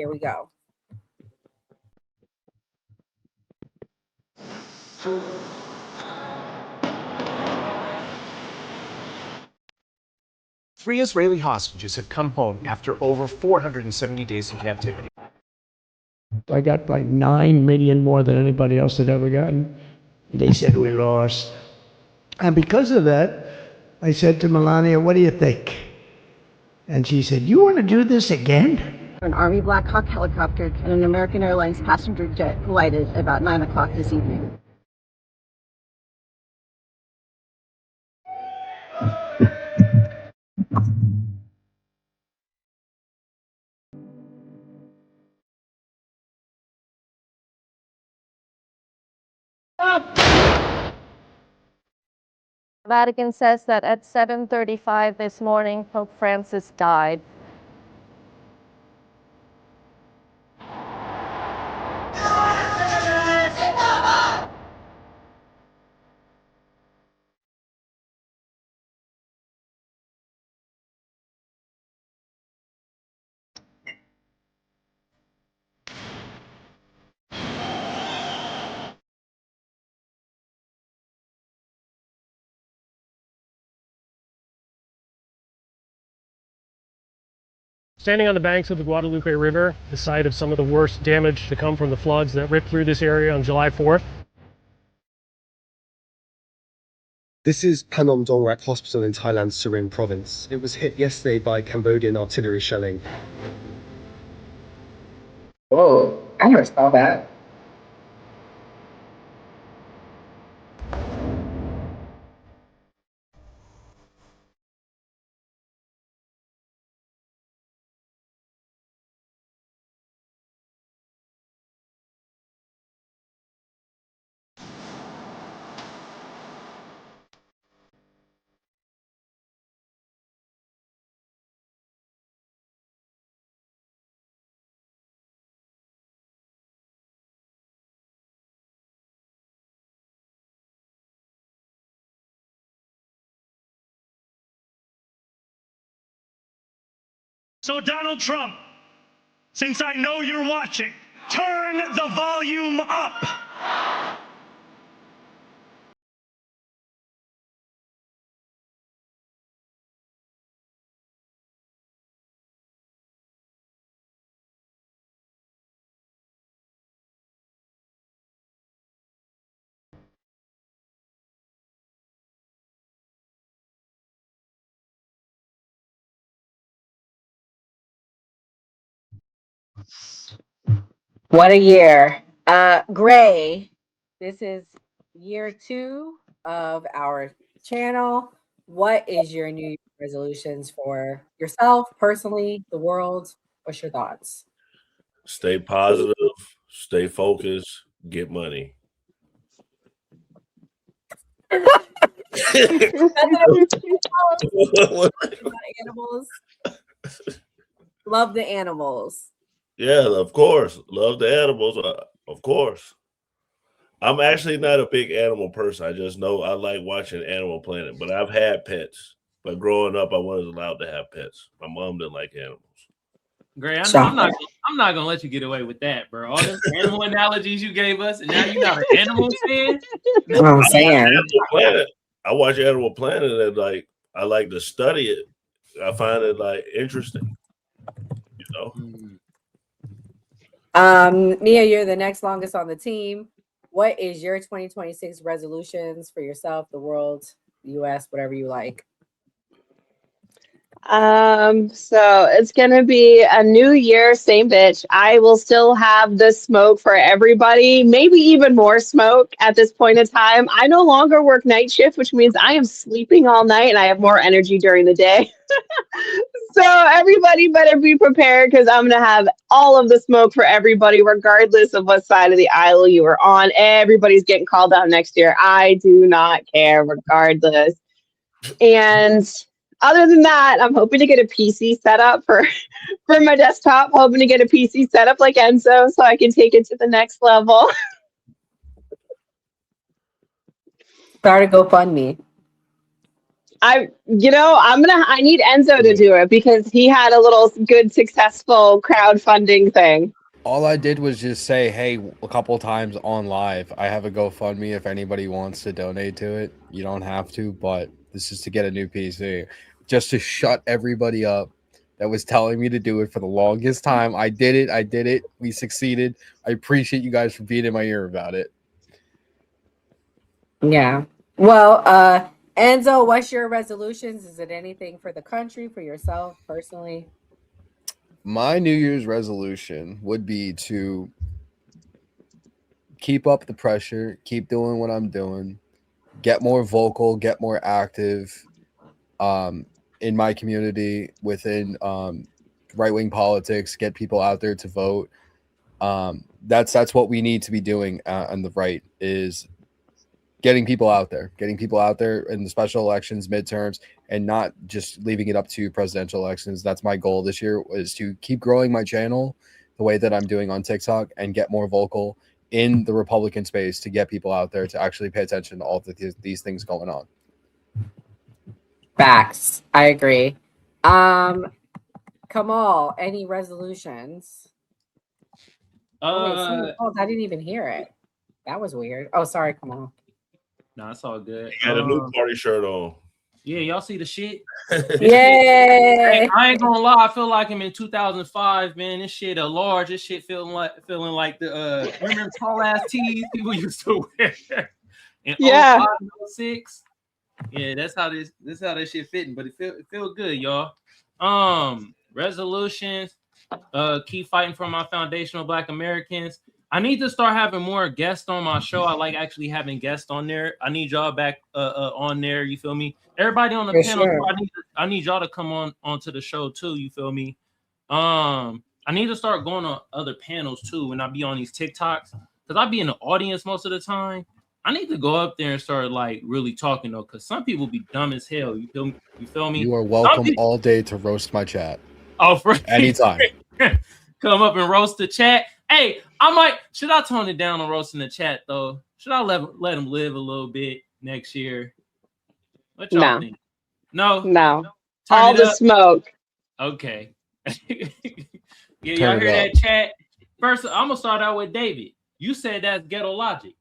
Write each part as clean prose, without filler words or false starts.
Here we go. Three Israeli hostages have come home after over 470 days in captivity. I got like 9 million more than anybody else had ever gotten. They said we lost. And because of that, I said to Melania, what do you think? And she said, you want to do this again? An Army Black Hawk helicopter and an American Airlines passenger jet collided about 9 o'clock this evening. Vatican says that at 7:35 this morning, Pope Francis died. Standing on the banks of the Guadalupe River, the site of some of the worst damage to come from the floods that ripped through this area on July 4th. This is Panom Dongrak Hospital in Thailand's Surin province. It was hit yesterday by Cambodian artillery shelling. Whoa, I never saw that. So Donald Trump, since I know you're watching, turn the volume up. What a year. Gray, this is year 2 of our channel. What is your New Year's resolutions for yourself, personally, the world? What's your thoughts? Stay positive, stay focused, get money. Animals. Love the animals. Yeah, of course. Love the animals, of course. I'm actually not a big animal person. I just know I like watching Animal Planet, but I've had pets. But growing up, I wasn't allowed to have pets. My mom didn't like animals. Gray, I'm not gonna let you get away with that, bro. All the animal analogies you gave us, and now you're not an animal fan. That's what I'm saying. I watch Animal Planet and like I like to study it. I find it like interesting. You know. Mia, you're the next longest on the team. What is your 2026 resolutions for yourself, the world, the US, whatever you like? So it's gonna be a new year, same bitch. I will still have the smoke for everybody, maybe even more smoke at this point in time. I no longer work night shift, which means I am sleeping all night and I have more energy during the day. So everybody better be prepared because I'm gonna have all of the smoke for everybody, regardless of what side of the aisle you are on. Everybody's getting called out next year. I do not care, regardless. And other than that, I'm hoping to get a PC set up for my desktop, hoping to get a PC set up like Enzo so I can take it to the next level. Start a GoFundMe. I need Enzo to do it because he had a little good successful crowdfunding thing. All I did was just say, hey, a couple times on live, I have a GoFundMe if anybody wants to donate to it. You don't have to, but this is to get a new PC. Just to shut everybody up that was telling me to do it for the longest time. I did it. We succeeded. I appreciate you guys for being in my ear about it. Yeah. Well, Enzo, what's your resolutions? Is it anything for the country, for yourself, personally? My New Year's resolution would be to keep up the pressure, keep doing what I'm doing, get more vocal, get more active in my community, within right-wing politics, get people out there to vote. That's what we need to be doing on the right, is getting people out there in the special elections, midterms, and not just leaving it up to presidential elections. That's my goal this year, is to keep growing my channel the way that I'm doing on TikTok and get more vocal in the Republican space to get people out there to actually pay attention to all of these things going on. Facts. I agree. Kamal, any resolutions? Oh, I didn't even hear it. That was weird. Oh, sorry, Kamal. No, it's all good. He had a new party shirt on. Yeah, y'all see the shit? Yay! I ain't gonna lie, I feel like I'm in 2005, man. This shit a large. This shit feeling like the remember tall ass tees people used to wear in 05, 06? Yeah, that's how this shit fitting, but it feel good, y'all. Resolutions, keep fighting for my foundational Black Americans. I need to start having more guests on my show. I like actually having guests on there. I need y'all back on there. You feel me? Everybody on the panel. Sure. I need y'all to come onto the show too. You feel me? I need to start going on other panels too when I be on these TikToks, because I be in the audience most of the time. I need to go up there and start like really talking though, because some people be dumb as hell. You feel me? You are welcome all day to roast my chat. Oh, for anytime. Come up and roast the chat. Hey, should I tone it down on roasting the chat though? Should I let them live a little bit next year? What y'all think? No. All the smoke. Okay. Yeah, y'all hear that chat? First, I'm gonna start out with David. You said that's ghetto logic.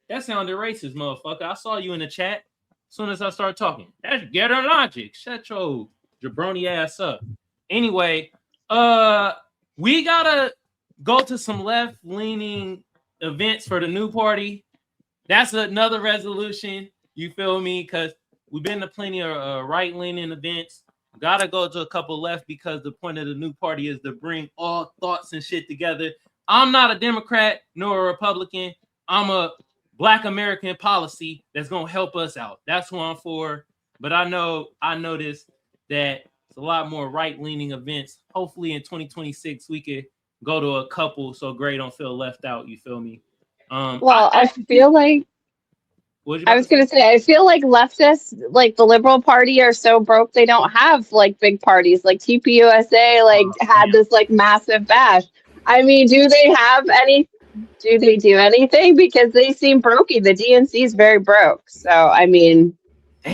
That sounded racist, motherfucker. I saw you in the chat as soon as I started talking. That's ghetto logic. Shut your jabroni ass up. Anyway, we gotta go to some left-leaning events for the new party. That's another resolution. You feel me? Because we've been to plenty of right-leaning events. Gotta go to a couple left, because the point of the new party is to bring all thoughts and shit together. I'm not a Democrat nor a Republican. I'm a Black American policy that's gonna help us out. That's who I'm for. But I noticed that it's a lot more right-leaning events. Hopefully in 2026 we could go to a couple so Gray don't feel left out. You feel me? I feel like leftists, like the Liberal Party, are so broke they don't have like big parties. Like TPUSA had this like massive bash. I mean, do they do anything? Because they seem brokey. The DNC is very broke. So I mean,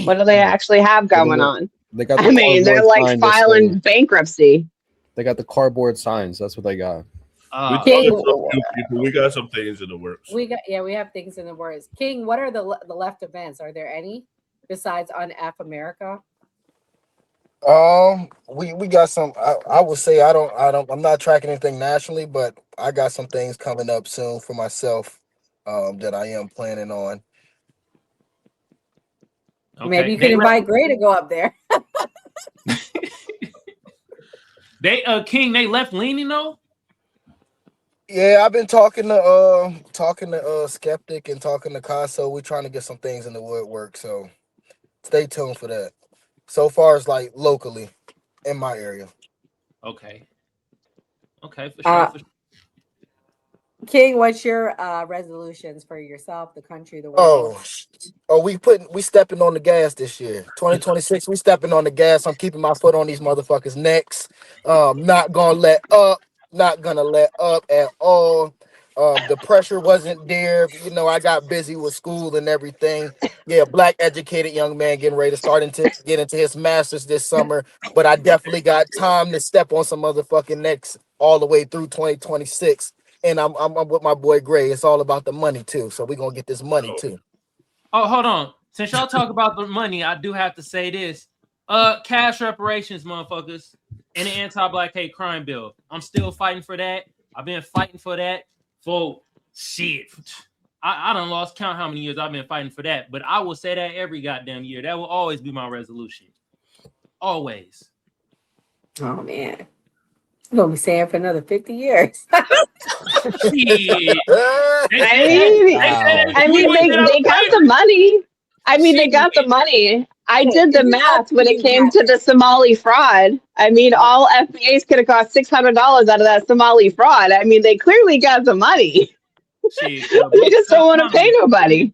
what do they actually have going on? They're like filing bankruptcy. They got the cardboard signs. That's what they got. We got some things in the works. We have things in the works. King, what are the left events? Are there any besides Unf America? We got some. I would say I'm not tracking anything nationally, but I got some things coming up soon for myself that I am planning on. Okay. Maybe you can invite Gray to go up there. King, they left leaning though. Yeah, I've been talking to Skeptic and talking to Casso. We're trying to get some things in the woodwork, so stay tuned for that. So far as like locally in my area. Okay, for sure. King, what's your resolutions for yourself, the country, the world? We stepping on the gas this year. 2026, we stepping on the gas. I'm keeping my foot on these motherfuckers' necks. Not gonna let up at all. The pressure wasn't there. You know, I got busy with school and everything. Yeah, black educated young man getting ready to get into his masters this summer. But I definitely got time to step on some motherfucking necks all the way through 2026. And I'm with my boy Gray. It's all about the money too. So we're gonna get this money too. Oh, hold on. Since y'all talk about the money, I do have to say this. Cash reparations, motherfuckers, and the anti-black hate crime bill. I'm still fighting for that. I've been fighting for that for shit. I done lost count how many years I've been fighting for that. But I will say that every goddamn year. That will always be my resolution. Always. Oh man. I'm gonna be saying for another 50 years. I mean, they got the money. I mean, they got the money. I did the math when it came to the Somali fraud. I mean, all FBAs could have cost $600 out of that Somali fraud. I mean, they clearly got the money. They just don't want to pay nobody.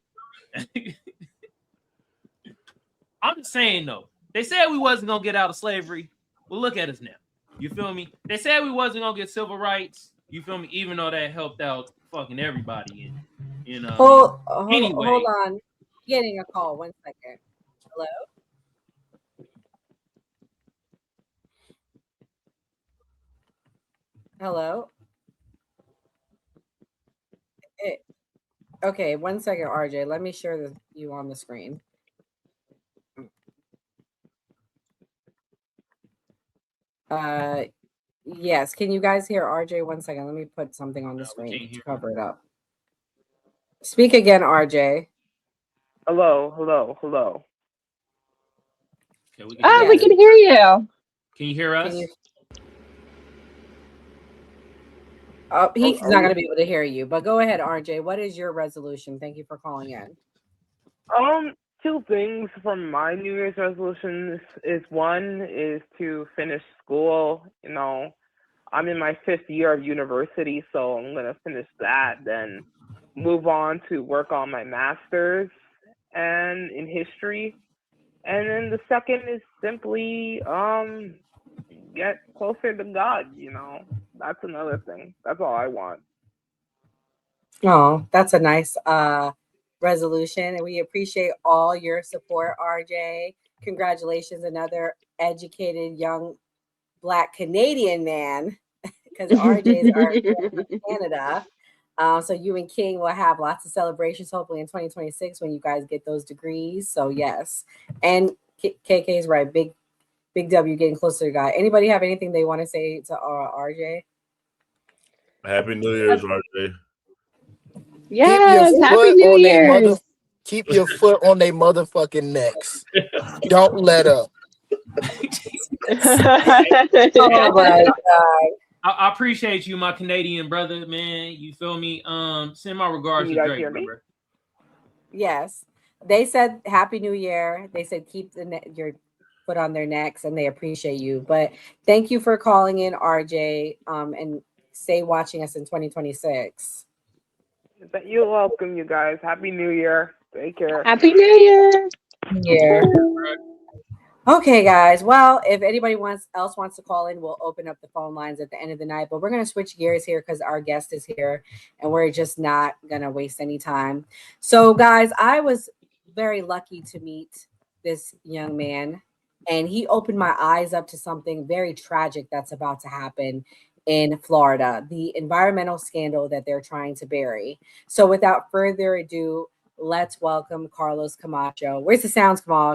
I'm just saying though. They said we wasn't gonna get out of slavery. Well, look at us now. You feel me? They said we wasn't gonna get civil rights. You feel me? Even though that helped out fucking everybody. You know. Hold Anyway. on. Getting a call. 1 second. Hello. Hello. Okay, 1 second, RJ. Let me share you on the screen. Yes. Can you guys hear RJ? 1 second. Let me put something on the screen to cover it up. Speak again, RJ. Hello, hello, hello. Okay, we can hear you. Can you hear us? He's not going to be able to hear you, but go ahead, RJ. What is your resolution? Thank you for calling in. Two things from my New Year's resolutions is one is to finish school. You know, I'm in my 5th year of university, so I'm gonna finish that, then move on to work on my master's and in history. And then the second is simply get closer to God, you know. That's another thing. That's all I want. Oh, that's a nice resolution, and we appreciate all your support, RJ. Congratulations, another educated young Black Canadian man, because RJ's are from Canada. So you and King will have lots of celebrations, hopefully in 2026 when you guys get those degrees. So yes, and KK is right. Big W getting closer to God. Anybody have anything they want to say to RJ? Happy New Year's, RJ. Yes, Happy New Year's. Keep your foot on their motherfucking necks. Don't let up. Oh my God. I appreciate you, my Canadian brother, man. You feel me? Send my regards to Drake, brother. Yes. They said Happy New Year. They said keep your foot on their necks, and they appreciate you. But thank you for calling in, RJ, and stay watching us in 2026. You're welcome, you guys. Happy New Year. Take care. Happy New Year. Yeah. Okay, guys. Well, if anybody else wants to call in, we'll open up the phone lines at the end of the night. But we're going to switch gears here because our guest is here, and we're just not going to waste any time. So, guys, I was very lucky to meet this young man, and he opened my eyes up to something very tragic that's about to happen in Florida, the environmental scandal that they're trying to bury. So, without further ado, let's welcome Carlos Camacho. Where's the sounds, Kamal?